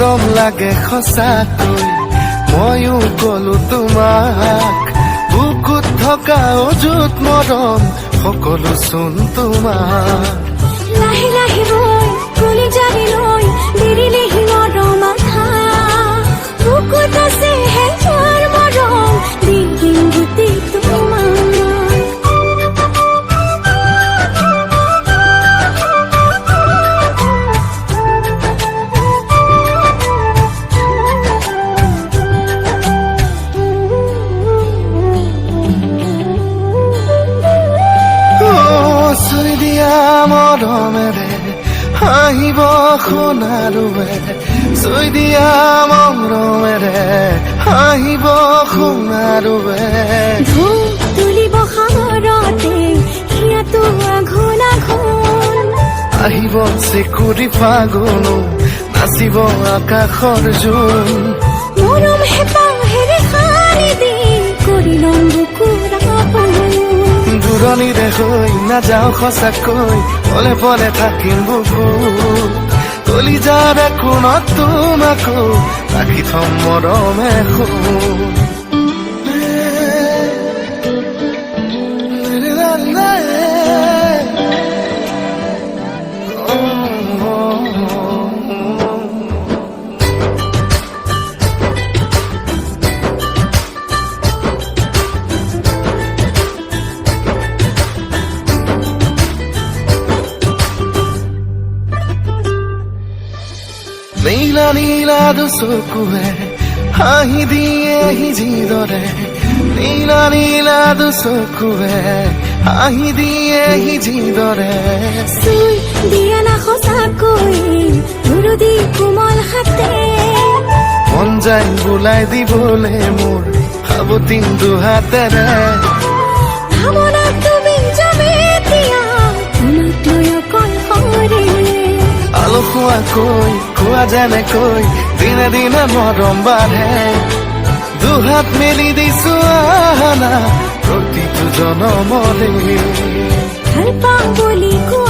মৰম লাগে সঁচাকৈ ময়ো কলো তোমাক বুকুত থকা অযুত মৰম সকলো চোন তোমাৰ লাহে লাহে ৰৈ গলি যাবি লৈ দেৰিলেহি মৰম আধা বুকুত আছে হেজাৰ মৰম দি দিম গোটেই তোমাক চুই দিয়া মৰমেৰে হাঁহিব সোণাৰুৱে চুই দিয়া মৰমেৰে হাঁহিব সোণাৰুৱে ঢৌ তুলিব সাগৰতে হিয়াটো আঘোণ আঘোণ আহিব চেকুৰি ফাগুনো নাচিব আকাশৰ জোন মৰম হেঁপাহেৰে সানি দি কৰি ল'ম বুকুৰ আপোন দূৰণিৰে হৈ নাযাওঁ সঁচাকৈ পলে পলে থাকিম বুকুত কলিজাৰ কোণত তোমাকো ৰাখি থম মৰমে নীলা নীলা দুচকুৱে হাঁহি দিয়ে সিজিদৰে নীলা নীলা দুচকুৱে হাঁহি দিয়ে সিজিদৰে চুই দিয়া না সঁচাকৈ মুৰুদি কোমল হাতে মন যায় বোলাই দিবলে মোৰ সাৱটিন দুহাতেৰে ভাৱনা তুমি যাবে এতিয়া তোমাক লৈ অকলশৰে আলসুৱাকৈ খোৱা যেনেকৈ দিনে দিনে মৰম বাঢ়ে দুহাত মেলি দিছো আহানা প্ৰতিটো জনমৰে ভাল পাওঁ বুলি কোৱা